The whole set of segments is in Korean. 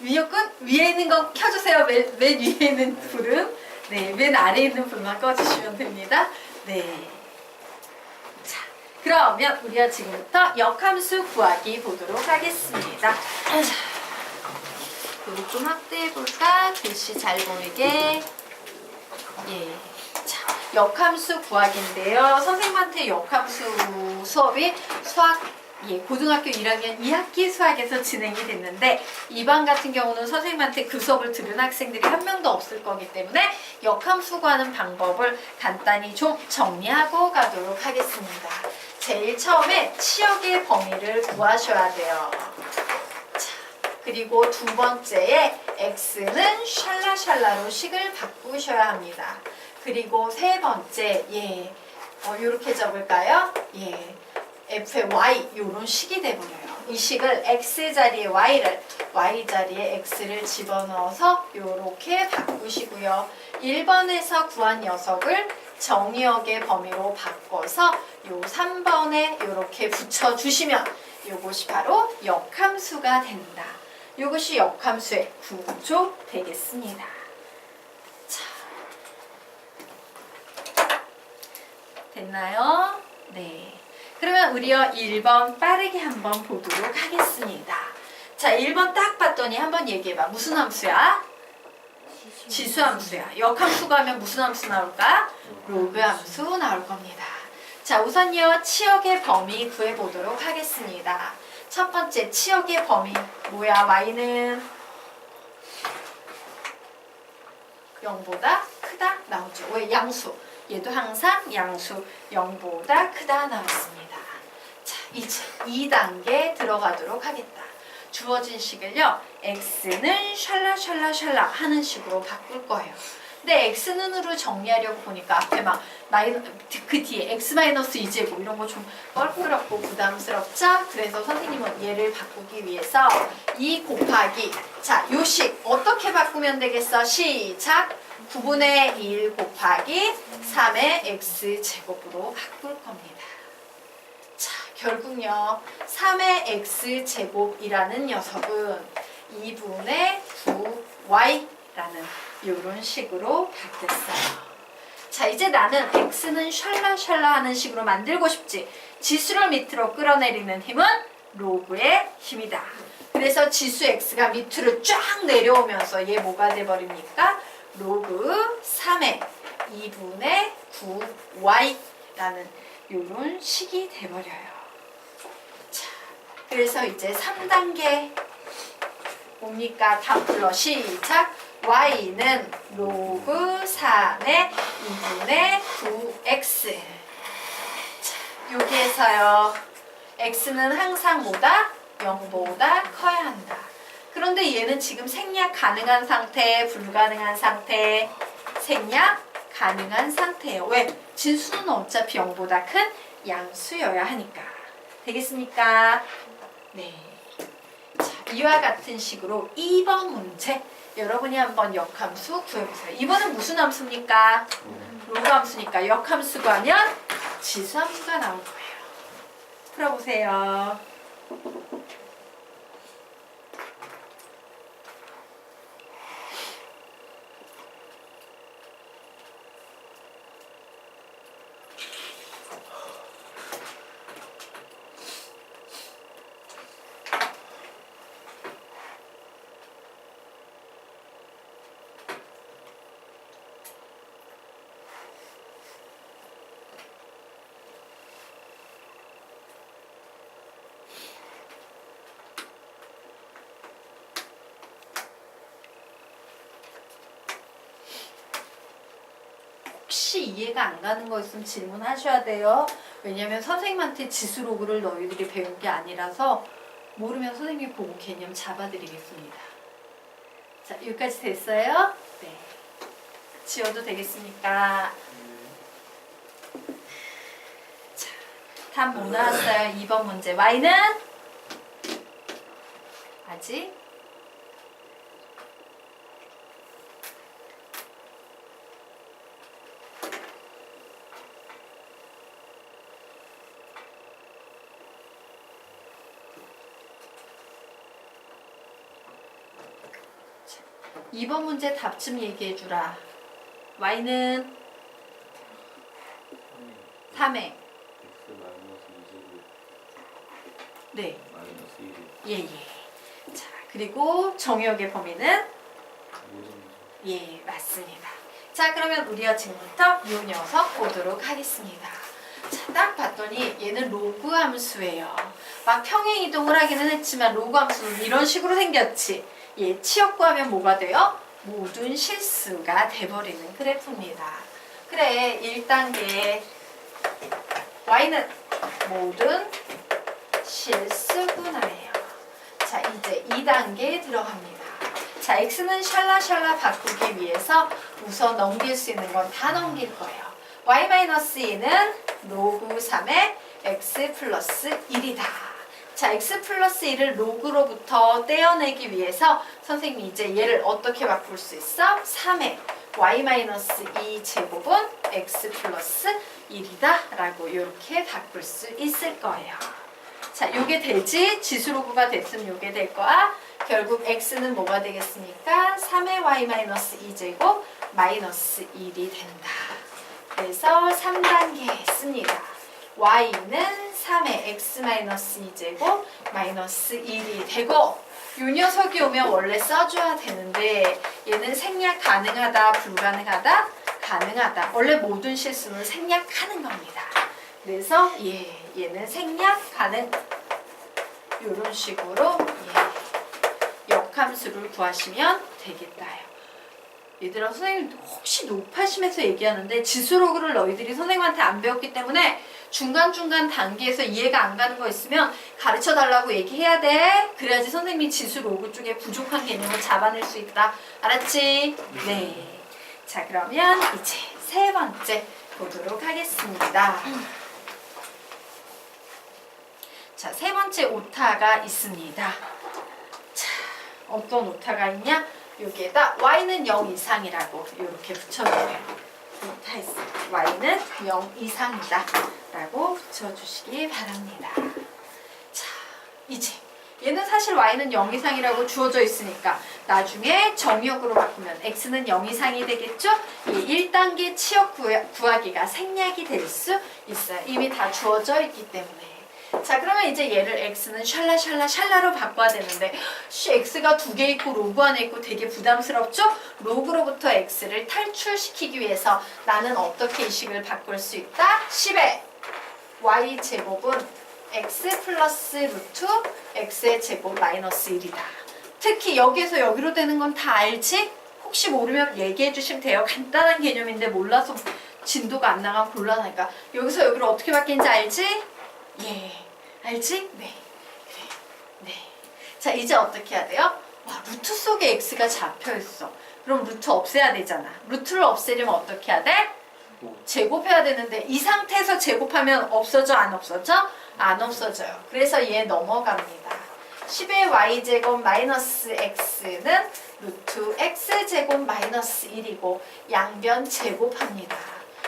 위협군 위에 있는 건 켜주세요. 맨 위에 있는 불은. 네, 맨 아래에 있는 불만 꺼주시면 됩니다. 네. 자, 그러면 우리가 지금부터 역함수 구하기 보도록 하겠습니다. 요거 좀 확대해볼까? 글씨 잘 보이게. 예. 자, 역함수 구하기인데요. 선생님한테 역함수 수업이 고등학교 1학년 2학기 수학에서 진행이 됐는데 이반 같은 경우는 선생님한테 그 수업을 들은 학생들이 한 명도 없을 거기 때문에 역함수 구하는 방법을 간단히 좀 정리하고 가도록 하겠습니다. 제일 처음에 치역의 범위를 구하셔야 돼요. 자, 그리고 두 번째에 x는 샬라샬라로 식을 바꾸셔야 합니다. 그리고 세 번째, 요렇게 적을까요? f의 y, 요런 식이 돼버려요. 이 식을 x 자리에 y를, y 자리에 x를 집어넣어서 요렇게 바꾸시고요. 1번에서 구한 녀석을 정의역의 범위로 바꿔서 요 3번에 요렇게 붙여주시면 요것이 바로 역함수가 된다. 요것이 역함수의 구조 되겠습니다. 자, 됐나요? 네. 그러면 우리요 1번 빠르게 한번 보도록 하겠습니다. 자, 1번 딱 봤더니 한번 얘기해봐. 무슨 함수야? 지수함수야. 역함수가 하면 무슨 함수 나올까? 로그 함수 나올 겁니다. 자, 우선요 치역의 범위 구해보도록 하겠습니다. 첫 번째 치역의 범위 뭐야? y는 0보다 크다 나오죠. 왜? 양수. 얘도 항상 양수 0보다 크다 나왔습니다. 자, 이제 2단계 들어가도록 하겠다. 주어진 식을요. x는 샬라샬라샬라 하는 식으로 바꿀 거예요. 근데 x는으로 정리하려고 보니까 앞에 막 그 뒤에 x-2제곱 이런 거 좀 껄끄럽고 부담스럽죠? 그래서 선생님은 얘를 바꾸기 위해서 2 곱하기 자, 요 식 어떻게 바꾸면 되겠어? 시작! 9분의 1 곱하기 3의 x제곱으로 바꿀 겁니다. 자, 결국요 3의 x제곱이라는 녀석은 2분의 9y라는 이런 식으로 바뀌었어요. 자, 이제 나는 x는 샬라샬라 하는 식으로 만들고 싶지. 지수를 밑으로 끌어내리는 힘은 로그의 힘이다. 그래서 지수 x가 밑으로 쫙 내려오면서 얘 뭐가 돼버립니까? 로그 3의 2분의 9y라는 이런 식이 돼버려요. 자, 그래서 이제 3단계 뭡니까? 다 불러. 시작! y는 로그 3의 2분의 9x. 자, 여기에서요. x는 항상 뭐다? 0보다 커야 한다. 그런데 얘는 지금 생략 가능한 상태, 불가능한 상태, 생략 가능한 상태예요. 왜? 진수는 어차피 0보다 큰 양수여야 하니까. 되겠습니까? 네. 자, 이와 같은 식으로 2번 문제 여러분이 한번 역함수 구해보세요. 이번은 무슨 함수입니까? 로그 함수니까 역함수 구하면 지수함수가 나올 거예요. 풀어보세요. 혹시 이해가 안 가는 거 있으면 질문하셔야 돼요. 왜냐면 선생님한테 지수 로그를 너희들이 배운 게 아니라서 모르면 선생님이 보고 개념 잡아드리겠습니다. 자, 여기까지 됐어요? 네. 지워도 되겠습니까? 자, 답 뭐 나왔어요? 2번 문제. y는 아직 자, 2번 문제 답 좀 얘기해 주라. y는 3에 x 마이너스 2제곱 네. 마이너스 1이 예. 자, 그리고 정의역의 범위는 모든 예, 맞습니다. 자, 그러면 우리가 지금부터 요 녀석 보도록 하겠습니다. 자, 딱 봤더니 얘는 로그 함수예요. 막 평행 이동을 하기는 했지만 로그 함수는 이런 식으로 생겼지. 예, 치역 구하면 뭐가 돼요? 모든 실수가 돼버리는 그래프입니다. 그래, 1단계 y는 모든 실수구나예요. 자, 이제 2단계에 들어갑니다. 자, x는 샬라샬라 바꾸기 위해서 우선 넘길 수 있는 건 다 넘길 거예요. y-2는 로그 3의 x 플러스 1이다. 자, x 플러스 1을 로그로부터 떼어내기 위해서 선생님이 이제 얘를 어떻게 바꿀 수 있어? 3의 y-2 제곱은 x 플러스 1이다 라고 이렇게 바꿀 수 있을 거예요. 자, 요게 되지? 지수로그가 됐으면 요게 될 거야. 결국 x는 뭐가 되겠습니까? 3의 y-2 제곱 마이너스 1이 된다. 그래서 3단계 했습니다. y는 3의 x-2 제곱 마이너스 1이 되고 요 녀석이 오면 원래 써줘야 되는데 얘는 생략 가능하다, 불가능하다? 가능하다. 원래 모든 실수는 생략하는 겁니다. 그래서 얘는 생략 가능. 이런 식으로 역함수를 구하시면 되겠다요. 얘들아, 선생님 혹시 높아심에서 얘기하는데 지수로그를 너희들이 선생님한테 안 배웠기 때문에 중간중간 단계에서 이해가 안 가는 거 있으면 가르쳐 달라고 얘기해야 돼. 그래야지 선생님이 지수로그 쪽에 부족한 개념을 잡아낼 수 있다. 알았지? 네. 자, 그러면 이제 세 번째 보도록 하겠습니다. 자, 세 번째 오타가 있습니다. 자, 어떤 오타가 있냐? 여기에다 y는 0 이상이라고 이렇게 붙여주세요. 오타 있습니다. y는 0 이상이다 라고 붙여주시기 바랍니다. 자, 이제 얘는 사실 y는 0 이상이라고 주어져 있으니까 나중에 정의역으로 바꾸면 x는 0 이상이 되겠죠? 이 1단계 치역 구하기가 생략이 될 수 있어요. 이미 다 주어져 있기 때문에. 자, 그러면 이제 얘를 x는 샬라로 바꿔야 되는데 x가 두 개 있고 로그 안에 있고 되게 부담스럽죠? 로그로부터 x를 탈출시키기 위해서 나는 어떻게 이 식을 바꿀 수 있다? 10의 y제곱은 x 플러스 루트 x의 제곱 마이너스 1이다. 특히 여기에서 여기로 되는 건 다 알지? 혹시 모르면 얘기해 주시면 돼요. 간단한 개념인데 몰라서 진도가 안 나가면 곤란하니까. 여기서 여기로 어떻게 바뀌는지 알지? 예, 알지? 네. 그래. 네. 자, 이제 어떻게 해야 돼요? 와, 루트 속에 x가 잡혀있어. 그럼 루트 없애야 되잖아. 루트를 없애려면 어떻게 해야 돼? 제곱해야 되는데 이 상태에서 제곱하면 없어져, 안 없어져? 안 없어져요. 그래서 얘 넘어갑니다. 10의 y제곱 마이너스 x는 루트 x제곱 마이너스 1이고 양변 제곱합니다.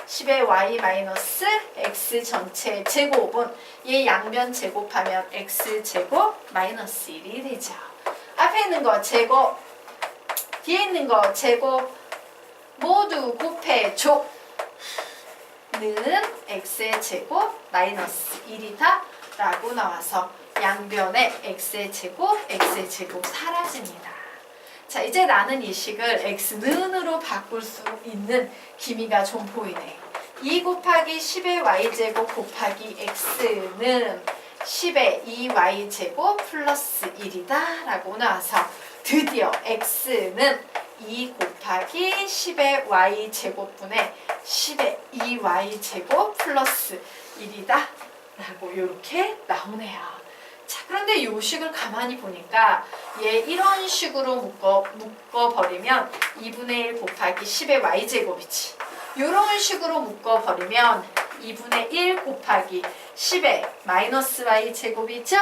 10의 y 마이너스 x 전체 제곱은 얘 양변 제곱하면 x 제곱 마이너스 1이 되죠. 앞에 있는 거 제곱, 뒤에 있는 거 제곱 모두 곱해줘. 는 x의 제곱 마이너스 1이다 라고 나와서 양변에 x의 제곱 사라집니다. 자, 이제 나는 이 식을 x는으로 바꿀 수 있는 기미가 좀 보이네. 2 곱하기 10의 y제곱 곱하기 x는 10의 2y제곱 플러스 1이다 라고 나와서 드디어 x는 2 곱하기 10의 y제곱분의 10의 2y제곱 플러스 1이다 라고 이렇게 나오네요. 자, 그런데 이 식을 가만히 보니까 얘 이런 식으로 묶어버리면 2분의 1 곱하기 10의 y제곱이지. 이런 식으로 묶어버리면 2분의 1 곱하기 10의 마이너스 y제곱이죠.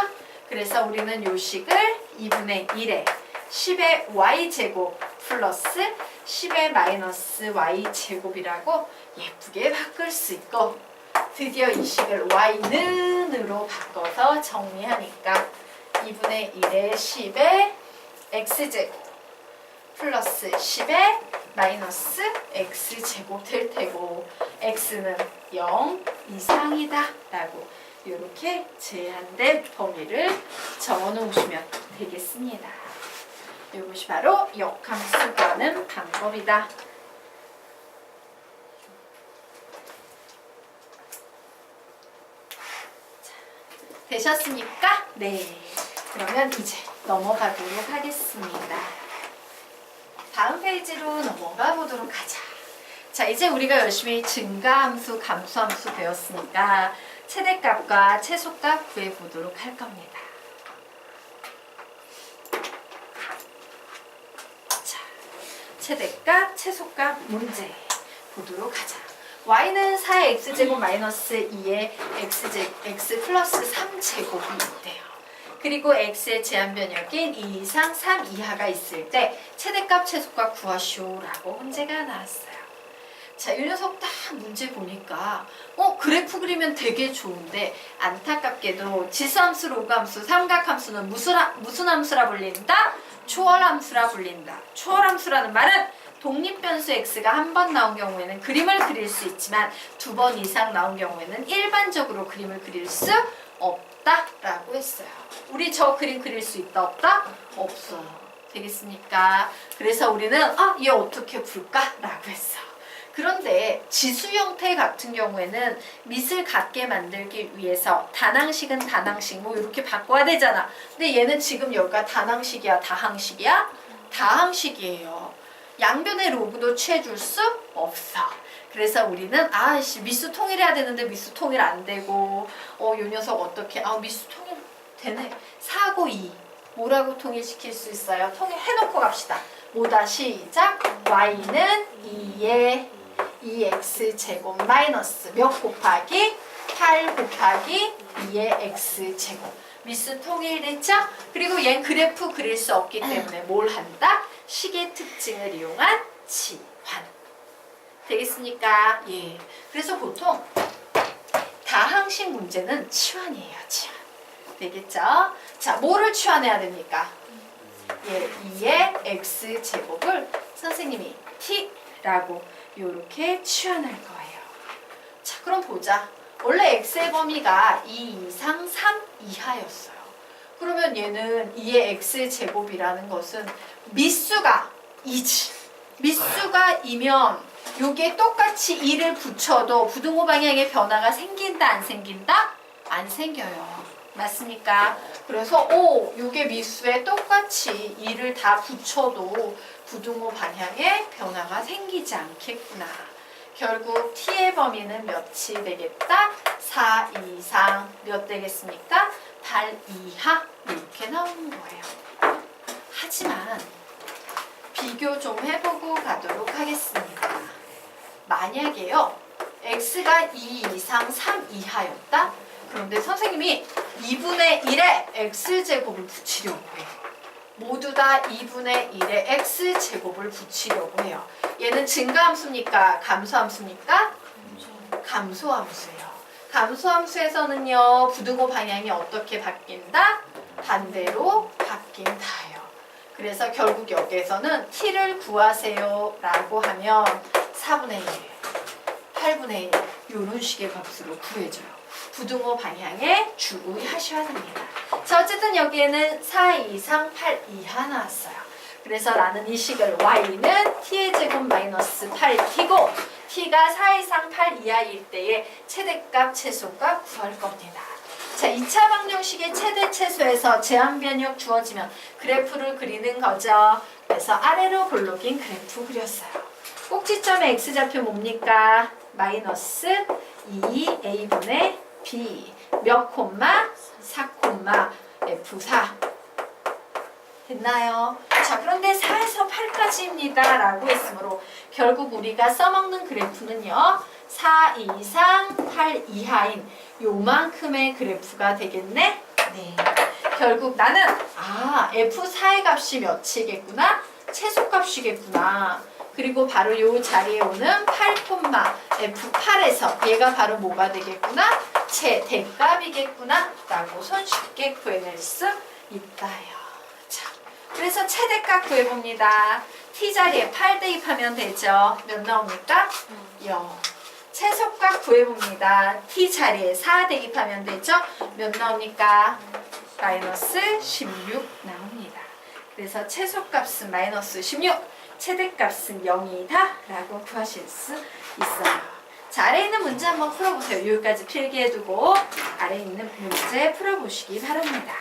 그래서 우리는 이 식을 2분의 1에 10의 y제곱 플러스 10의 마이너스 y제곱이라고 예쁘게 바꿀 수 있고 드디어 이 식을 y는으로 바꿔서 정리하니까 2분의 1에 10의 x제곱 플러스 10에 마이너스 x제곱 될 테고 x는 0 이상이다 라고 이렇게 제한된 범위를 적어 놓으시면 되겠습니다. 이것이 바로 역함수 구하는 방법이다. 되셨습니까? 네. 그러면 이제 넘어가도록 하겠습니다. 다음 페이지로 넘어가 보도록 하자. 자, 이제 우리가 열심히 증가함수, 감소함수 배웠으니까 최대값과 최소값 구해보도록 할 겁니다. 자, 최대값, 최소값 문제 보도록 하자. y는 4x제곱 마이너스 2의 x 플러스 3제곱이 있대요. 그리고 x의 제한 변역인 2 이상 3 이하가 있을 때 최대값 최소값 구하시오 라고 문제가 나왔어요. 자, 이 녀석 딱 문제 보니까 그래프 그리면 되게 좋은데 안타깝게도 지수함수, 로그함수, 삼각함수는 무슨 함수라 불린다? 초월함수라 불린다. 초월함수라는 말은 독립변수 x가 한 번 나온 경우에는 그림을 그릴 수 있지만 2번 이상 나온 경우에는 일반적으로 그림을 그릴 수 없다라고 했어요. 우리 저 그림 그릴 수 있다 없다? 없어요. 되겠습니까? 그래서 우리는 얘 어떻게 풀까라고 했어. 그런데 지수 형태 같은 경우에는 밑을 같게 만들기 위해서 단항식은 단항식 뭐 이렇게 바꿔야 되잖아. 근데 얘는 지금 여기가 단항식이야 다항식이야? 다항식이에요. 양변의 로그도 취해줄 수 없어. 그래서 우리는 미수 통일해야 되는데 미수 통일 안 되고 요 녀석 어떻게 미수 통일 되네. 4고 2 뭐라고 통일시킬 수 있어요? 통일해놓고 갑시다. 뭐다 시작. y는 2의 2x제곱 마이너스 몇 곱하기 8 곱하기 2의 x제곱. 미수 통일됐죠? 그리고 얘는 그래프 그릴 수 없기 때문에 뭘 한다? 식의 특징을 이용한 치환. 되겠습니까? 예. 그래서 보통 다항식 문제는 치환이에요. 치환. 되겠죠? 자, 뭐를 치환해야 됩니까? 예, 2의 x제곱을 선생님이 t라고 이렇게 치환할 거예요. 자, 그럼 보자. 원래 x의 범위가 2 이상 3 이하였어요. 그러면 얘는 2의 x제곱이라는 것은 미수가 2지. 미수가 2면 요게 똑같이 2를 붙여도 부등호 방향의 변화가 생긴다 안 생긴다? 안 생겨요. 맞습니까? 그래서 요게 미수에 똑같이 2를 다 붙여도 부등호 방향의 변화가 생기지 않겠구나. 결국 t의 범위는 몇이 되겠다? 4 이상 몇 되겠습니까? 8 이하 이렇게 나오는 거예요. 하지만 비교 좀 해보고 가도록 하겠습니다. 만약에요 x가 2 이상 3 이하였다? 그런데 선생님이 2분의 1에 x제곱을 붙이려고 해요. 모두 다 2분의 1에 x제곱을 붙이려고 해요. 얘는 증가함수입니까? 감소함수입니까? 감소함수예요. 감소함수에서는요 부등호 방향이 어떻게 바뀐다? 반대로 바뀐다요. 그래서 결국 여기에서는 t를 구하세요 라고 하면 4분의 1, 8분의 1 이런 식의 값으로 구해줘요. 부등호 방향에 주의하셔야 됩니다. 자, 어쨌든 여기에는 4 이상 8 이하 나왔어요. 그래서 나는 이 식을 y는 t의 제곱 마이너스 8t고 t가 4 이상 8 이하일 때의 최대값, 최소값 구할 겁니다. 자, 2차 방정식의 최대, 최소에서 제한 변역 주어지면 그래프를 그리는 거죠. 그래서 아래로 볼록인 그래프 그렸어요. 꼭지점의 x좌표 뭡니까? 마이너스 2a분의 b 몇 콤마? 4 콤마 f4 됐나요? 자, 그런데 4에서 8까지입니다 라고 했으므로 결국 우리가 써먹는 그래프는요 4 이상 8 이하인 요만큼의 그래프가 되겠네? 네. 결국 나는 f4의 값이 몇이겠구나? 최소값이겠구나. 그리고 바로 요 자리에 오는 8, f8에서 얘가 바로 뭐가 되겠구나? 최대값이겠구나 라고 손쉽게 구해낼 수 있다요. 자, 그래서 최대값 구해봅니다. t 자리에 8 대입하면 되죠. 몇 나옵니까? 0. 최소값 구해봅니다. t 자리에 4 대입하면 되죠. 몇 나옵니까? 마이너스 16 나옵니다. 그래서 최소값은 마이너스 16, 최대값은 0이다 라고 구하실 수 있어요. 자, 아래에 있는 문제 한번 풀어보세요. 여기까지 필기해두고 아래에 있는 문제 풀어보시기 바랍니다.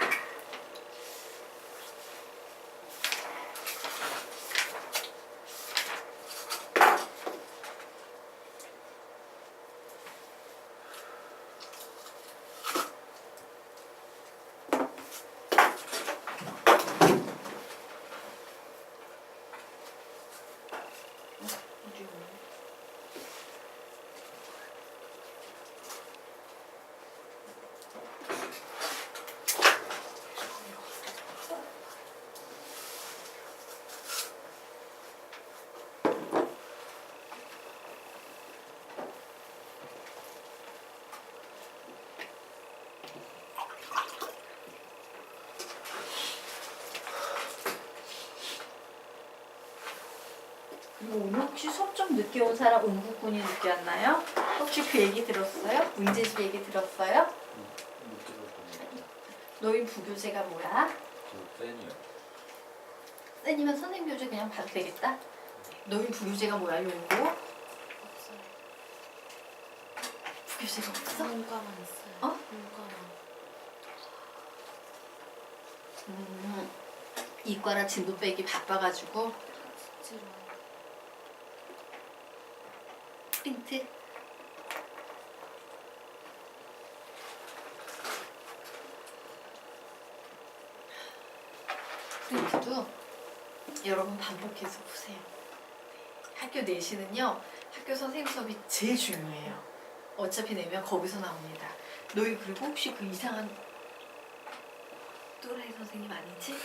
오늘 혹시 수업 좀 늦게 온 사람 응급군이 늦게 왔나요? 혹시 그 얘기 들었어요? 문제집 얘기 들었어요? 못 들었습니다. 노인 부교재가 뭐야? 저 팬이요. 쌤이면 선생님 교재 그냥 봐도 되겠다? 노인 부교재가 뭐야, 요인고? 없어요. 부교재가 없어? 문과만 있어요. 어? 문과만. 이과라 진도 빼기 바빠가지고 진짜로. 프린트? 프린트도 여러분 반복해서 보세요. 학교 내시는요, 학교 선생님 수업이 제일 중요해요. 어차피 내면 거기서 나옵니다. 너희 그리고 혹시 그 이상한 또라이 선생님 아니지?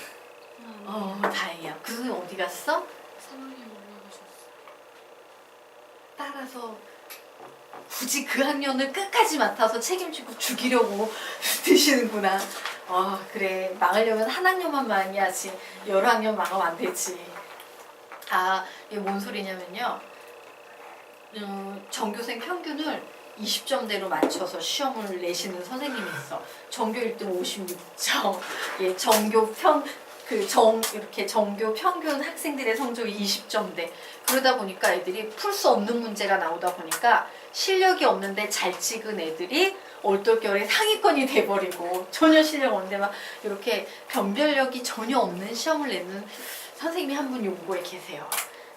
다행이야. 그 선생님 어디 갔어? 3학년 올라가셨어. 따라서 굳이 그 학년을 끝까지 맡아서 책임지고 죽이려고 드시는구나. 그래. 망하려면 한 학년만 망해야지. 여러 학년 망하면 안 되지. 이게 뭔 소리냐면요. 전교생 평균을 20점대로 맞춰서 시험을 내시는 선생님이 있어. 전교 1등 56점. 예, 이렇게 전교 평균 학생들의 성적이 20점대. 그러다 보니까 애들이 풀 수 없는 문제가 나오다 보니까 실력이 없는데 잘 찍은 애들이 얼떨결에 상위권이 돼버리고 전혀 실력 없는데 막 이렇게 변별력이 전혀 없는 시험을 내는 선생님이 한 분 용고에 계세요.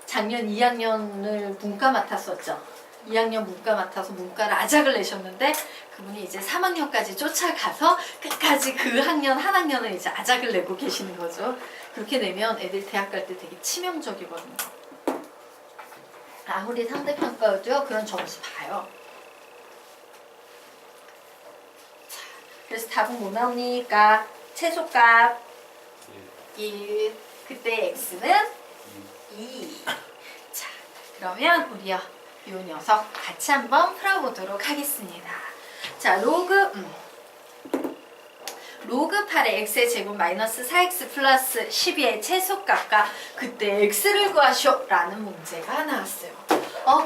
작년 2학년을 문과 맡았었죠. 2학년 문과 맡아서 문과를 아작을 내셨는데 그분이 이제 3학년까지 쫓아가서 끝까지 그 학년 한 학년을 이제 아작을 내고 계시는 거죠. 그렇게 내면 애들 대학 갈 때 되게 치명적이거든요. 아무리 상대평가여도요 그런 점수 봐요. 자, 그래서 답은 뭐 나오니까 최소값 1, 그때 x는 2. 자, 그러면 우리요 이 녀석 같이 한번 풀어보도록 하겠습니다. 자, 로그 8의 x의 제곱 마이너스 4x 플러스 12의 최소값과 그때 x를 구하시오 라는 문제가 나왔어요.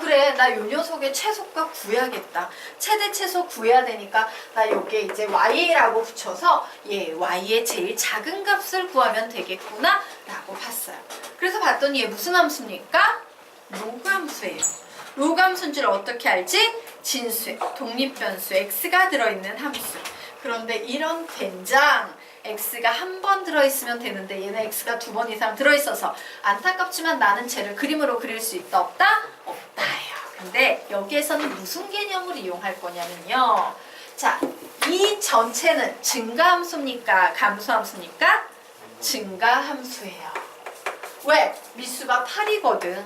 그래, 나 요 녀석의 최소값 구해야겠다. 최대 최소 구해야 되니까 나 여기에 이제 y라고 붙여서 y의 제일 작은 값을 구하면 되겠구나 라고 봤어요. 그래서 봤더니 얘 무슨 함수입니까? 로그 함수예요. 로그 함수인 줄 어떻게 알지? 진수에 독립변수 x가 들어있는 함수. 그런데 이런 된장 x가 한 번 들어있으면 되는데 얘는 x가 2번 이상 들어있어서 안타깝지만 나는 쟤를 그림으로 그릴 수 있다 없다? 없다예요. 근데 여기에서는 무슨 개념을 이용할 거냐면요. 자, 이 전체는 증가함수입니까? 감소함수입니까? 증가함수예요. 왜? 미수가 8이거든.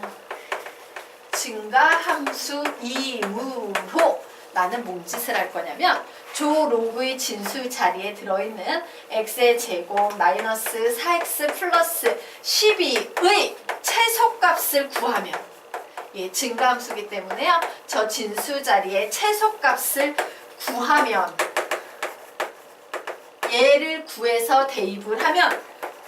증가함수 이후로 나는 뭔 짓을 할 거냐면 조 로그의 진수 자리에 들어있는 x의 제곱 마이너스 4x 플러스 12의 최소값을 구하면 증가함수기 때문에요. 저 진수 자리에 최소값을 구하면 얘를 구해서 대입을 하면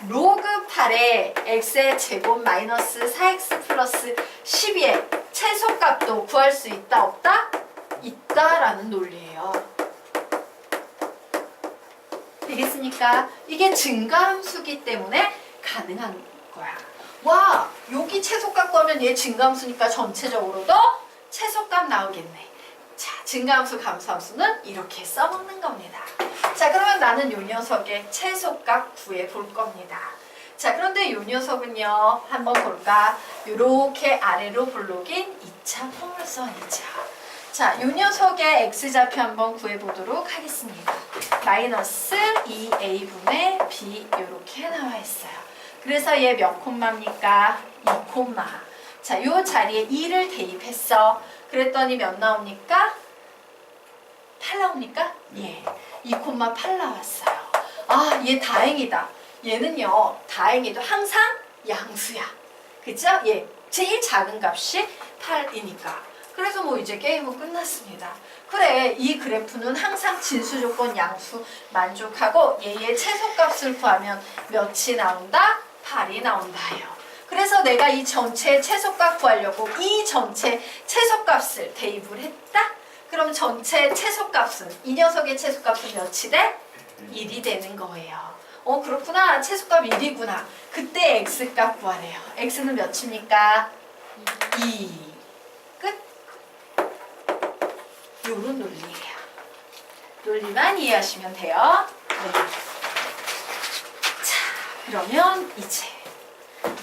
로그 8에 x의 제곱 마이너스 4x 플러스 12의 최소값도 구할 수 있다 없다? 있다라는 논리예요. 되겠습니까? 이게 증가함수기 때문에 가능한 거야. 와, 여기 최소값 구하면 얘 증가함수니까 전체적으로도 최소값 나오겠네. 자, 증가함수, 감소함수는 이렇게 써먹는 겁니다. 자, 그러면 나는 요 녀석의 최소값 구해볼 겁니다. 자, 그런데 요 녀석은요, 한번 볼까? 요렇게 아래로 블록인 2차 포물선이죠. 자, 요 녀석의 x좌표 한번 구해보도록 하겠습니다. 마이너스 2a분의 b 요렇게 나와 있어요. 그래서 얘 몇 콤마입니까? 2 콤마. 자, 요 자리에 2를 대입했어. 그랬더니 몇 나옵니까? 8 나옵니까? 예. 2,8 나왔어요. 아, 얘 다행이다. 얘는요, 다행히도 항상 양수야. 그죠? 예. 제일 작은 값이 8이니까. 그래서 뭐 이제 게임은 끝났습니다. 그래, 이 그래프는 항상 진수 조건 양수 만족하고 얘의 최소값을 구하면 몇이 나온다? 8이 나온다요. 그래서 내가 이 전체 최소값 구하려고 이 전체 최소값을 대입을 했다? 그럼 전체 최소값은, 이 녀석의 최소값은 몇이 돼? 1이 되는 거예요. 그렇구나. 최소값 1이구나. 그때 x값 구하래요. x는 몇입니까? 2. 끝. 요런 논리예요. 논리만 이해하시면 돼요. 네. 자, 그러면 이제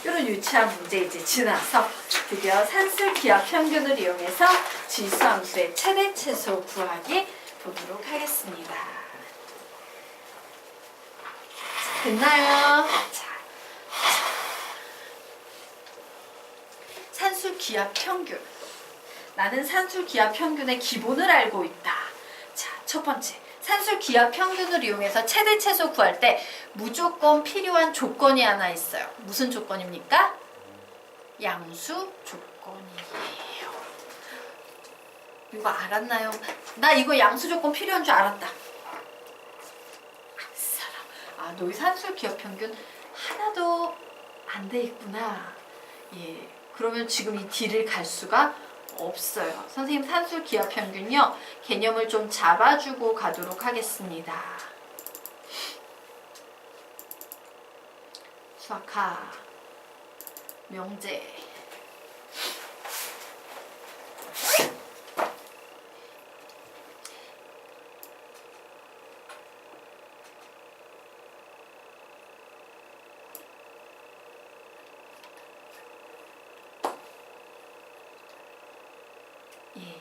이런 유치한 문제 이제 지나서 드디어 산술 기하 평균을 이용해서 지수함수의 최대 최소 구하기 보도록 하겠습니다. 자, 됐나요? 자, 산술 기하 평균. 나는 산술 기하 평균의 기본을 알고 있다. 자, 첫 번째. 산술 기하 평균을 이용해서 최대 최소 구할 때 무조건 필요한 조건이 하나 있어요. 무슨 조건입니까? 양수 조건이에요. 이거 알았나요? 나 이거 양수 조건 필요한 줄 알았다. 아, 너희 산술 기하 평균 하나도 안 돼 있구나. 예, 그러면 지금 이 D를 갈 수가 없어요. 선생님 산술 기하 평균요, 개념을 좀 잡아주고 가도록 하겠습니다. 수학하 명제. 예.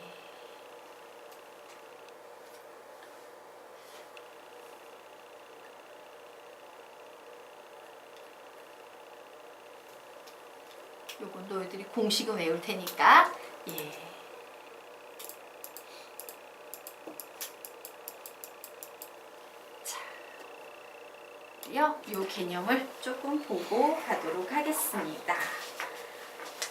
요건 너희들이 공식은 외울 테니까. 예. 자, 요 개념을 조금 보고 가도록 하겠습니다.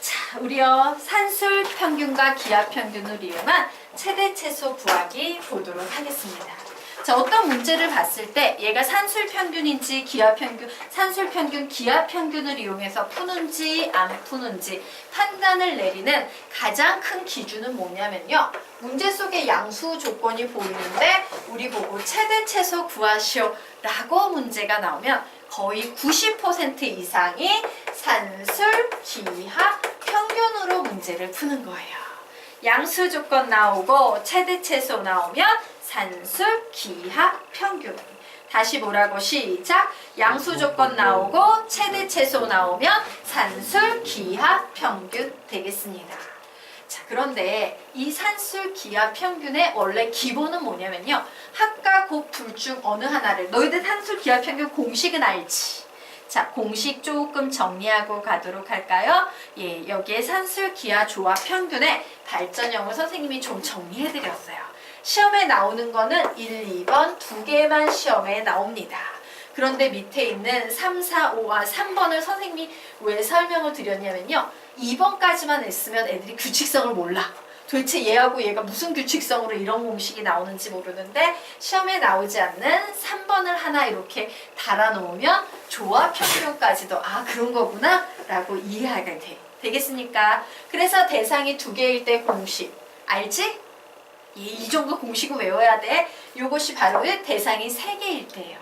자, 우리요 산술 평균과 기하 평균을 이용한 최대 최소 구하기 보도록 하겠습니다. 자, 어떤 문제를 봤을 때 얘가 산술 평균인지 기하 평균, 산술 평균, 기하 평균을 이용해서 푸는지 안 푸는지 판단을 내리는 가장 큰 기준은 뭐냐면요. 문제 속에 양수 조건이 보이는데 우리 보고 최대 최소 구하시오 라고 문제가 나오면 거의 90% 이상이 산술, 기하, 평균으로 문제를 푸는 거예요. 양수 조건 나오고 최대 최소 나오면 산술, 기하, 평균. 다시 뭐라고? 시작. 양수 조건 나오고 최대 최소 나오면 산술, 기하, 평균 되겠습니다. 자, 그런데 이 산술, 기하, 평균의 원래 기본은 뭐냐면요. 학과 곱 둘 중 어느 하나를, 너희들 산술, 기하, 평균 공식은 알지? 자, 공식 조금 정리하고 가도록 할까요? 예, 여기에 산술, 기하, 조합, 평균의 발전형을 선생님이 좀 정리해드렸어요. 시험에 나오는 거는 1, 2번 두 개만 시험에 나옵니다. 그런데 밑에 있는 3, 4, 5와 3번을 선생님이 왜 설명을 드렸냐면요. 2번까지만 했으면 애들이 규칙성을 몰라. 도대체 얘하고 얘가 무슨 규칙성으로 이런 공식이 나오는지 모르는데 시험에 나오지 않는 3번을 하나 이렇게 달아놓으면 조합평균까지도 아 그런 거구나 라고 이해하게 되겠습니까? 그래서 대상이 2개일 때 공식 알지? 이 정도 공식을 외워야 돼. 이것이 바로 대상이 3개일 때예요.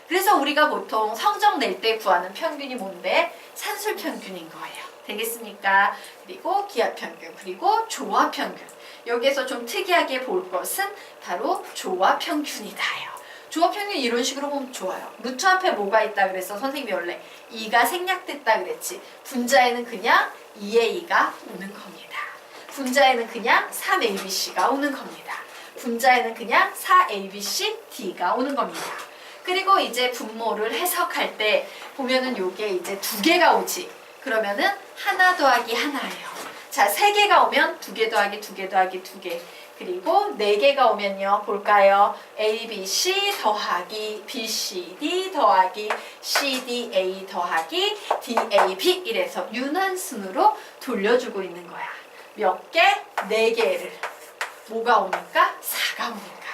그래서 우리가 보통 성적 낼 때 구하는 평균이 뭔데? 산술평균인 거예요. 되겠습니까? 그리고 기하평균, 그리고 조합평균. 여기에서 좀 특이하게 볼 것은 바로 조합평균이다요. 조합평균 이런 식으로 보면 좋아요. 루트 앞에 뭐가 있다 그래서 선생님이 원래 2가 생략됐다 그랬지. 분자에는 그냥 2a2가 오는 겁니다. 분자에는 그냥 3abc가 오는 겁니다. 분자에는 그냥 4abcd가 오는 겁니다. 그리고 이제 분모를 해석할 때 보면은 요게 이제 2개가 오지. 그러면은 하나 더하기 하나예요. 자, 3개가 오면 2개 더하기 2개 더하기 2개. 그리고 4개가 오면요. 볼까요? ABC 더하기 BCD 더하기 CDA 더하기 DAB 이래서 유난순으로 돌려주고 있는 거야. 몇 개? 4개를. 뭐가 오니까? 4가 오니까.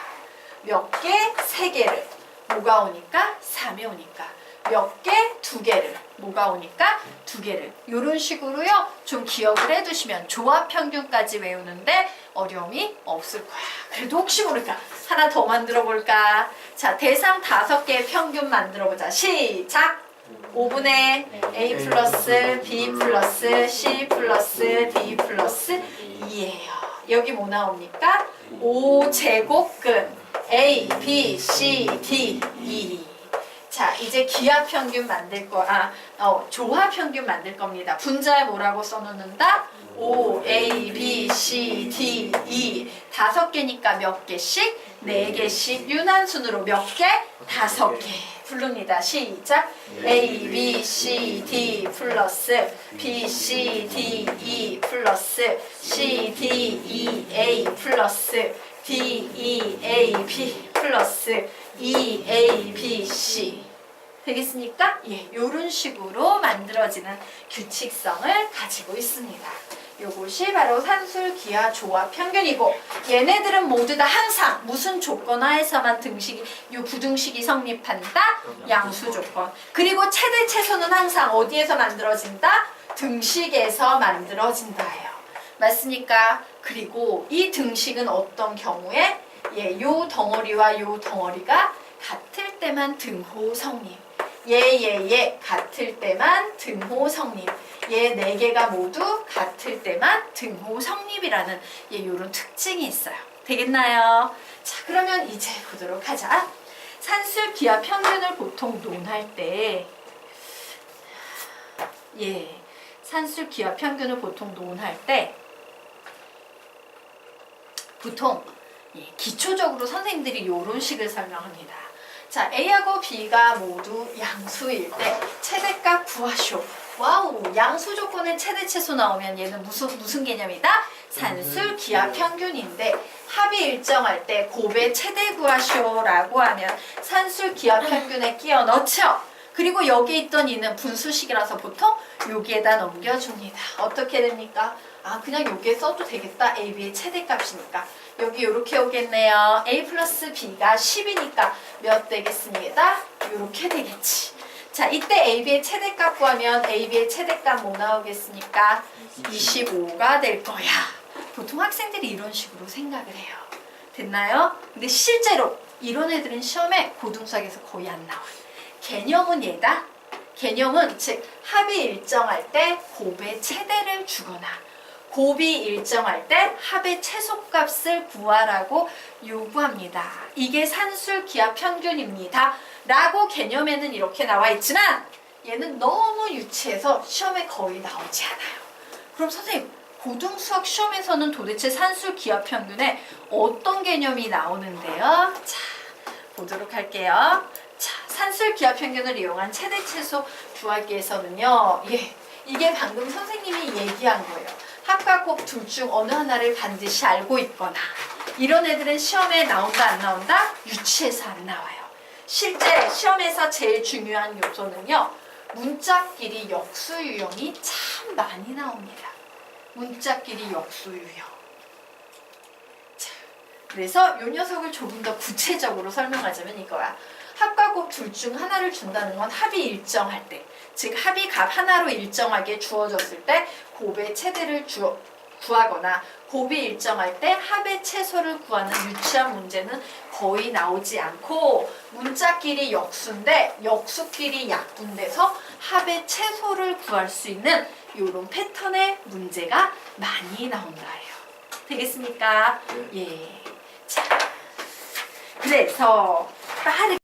몇 개? 3개를. 뭐가 오니까? 3이 오니까. 몇 개? 2개를. 뭐가 오니까? 2개를. 이런 식으로요. 좀 기억을 해두시면 조합평균까지 외우는데 어려움이 없을 거야. 그래도 혹시 모르니까 하나 더 만들어 볼까? 자, 대상 5개의 평균 만들어 보자. 시작! 5분의 A 플러스 B 플러스 C 플러스 D 플러스 2예요. 여기 뭐 나옵니까? 5제곱근 A, B, C, D, 2. 자, 이제 기하평균 만들 조합평균 만들 겁니다. 분자에 뭐라고 써놓는다? O, A, B, C, D, 2. 5개니까 몇 개씩? 4개씩. 유난순으로 몇 개? 5개. 부릅니다. 시작. A, B, C, D 플러스 B, C, D, E 플러스 C, D, E, A 플러스 D, E, A, B 플러스 E, A, B, C. 되겠습니까? 예, 이런 식으로 만들어지는 규칙성을 가지고 있습니다. 요것이 바로 산술, 기하, 조합, 평균이고 얘네들은 모두 다 항상 무슨 조건하에서만 요 부등식이 성립한다? 양수 조건. 그리고 최대 최소는 항상 어디에서 만들어진다? 등식에서 만들어진다예요. 맞습니까? 그리고 이 등식은 어떤 경우에 예, 요 덩어리와 요 덩어리가 같을 때만 등호 성립. 예 같을 때만 등호 성립. 얘 4개가 모두 같을 때만 등호 성립이라는 예, 요런 특징이 있어요. 되겠나요? 자, 그러면 이제 보도록 하자. 산술, 기하, 평균을 보통 논할 때 예, 산술, 기하, 평균을 보통 논할 때 보통 예, 기초적으로 선생님들이 요런 식을 설명합니다. 자, A하고 B가 모두 양수일 때 최대값 구하쇼. 와우, 양수 조건의 최대 최소 나오면 얘는 무슨 개념이다? 산술, 기하, 평균인데 합이 일정할 때 곱의 최대 구하쇼라고 하면 산술, 기하, 평균에 끼워 넣죠. 그리고 여기 있던 이는 분수식이라서 보통 여기에다 넘겨줍니다. 어떻게 됩니까? 아, 그냥 여기에 써도 되겠다. A, B의 최대값이니까. 여기 이렇게 오겠네요. A 플러스 B가 10이니까 몇 되겠습니다? 이렇게 되겠지. 자, 이때 A, B의 최대값 구하면 A, B의 최대값 뭐 나오겠습니까? 25가 될 거야. 보통 학생들이 이런 식으로 생각을 해요. 됐나요? 근데 실제로 이런 애들은 시험에 고등수학에서 거의 안 나와요. 개념은 얘다. 개념은 즉 합이 일정할 때 곱의 최대를 주거나 곱이 일정할 때 합의 최소값을 구하라고 요구합니다. 이게 산술, 기하, 평균입니다. 라고 개념에는 이렇게 나와 있지만 얘는 너무 유치해서 시험에 거의 나오지 않아요. 그럼 선생님, 고등수학 시험에서는 도대체 산술, 기하, 평균에 어떤 개념이 나오는데요? 자, 보도록 할게요. 자, 산술, 기하, 평균을 이용한 최대 최소 구하기에서는요. 예, 이게 방금 선생님이 얘기한 거예요. 합과 곱 둘 중 어느 하나를 반드시 알고 있거나 이런 애들은 시험에 나온다 안 나온다? 유치해서 안 나와요. 실제 시험에서 제일 중요한 요소는요. 문자끼리 역수 유형이 참 많이 나옵니다. 문자끼리 역수 유형. 그래서 이 녀석을 조금 더 구체적으로 설명하자면 이거야. 합과 곱 둘 중 하나를 준다는 건 합이 일정할 때, 즉 합이 값 하나로 일정하게 주어졌을 때 곱의 최대를 구하거나 곱이 일정할 때 합의 최소를 구하는 유치한 문제는 거의 나오지 않고 문자끼리 역수인데 역수끼리 약분돼서 합의 최소를 구할 수 있는 이런 패턴의 문제가 많이 나온다예요. 되겠습니까? 예. 자, 그래서 빠르게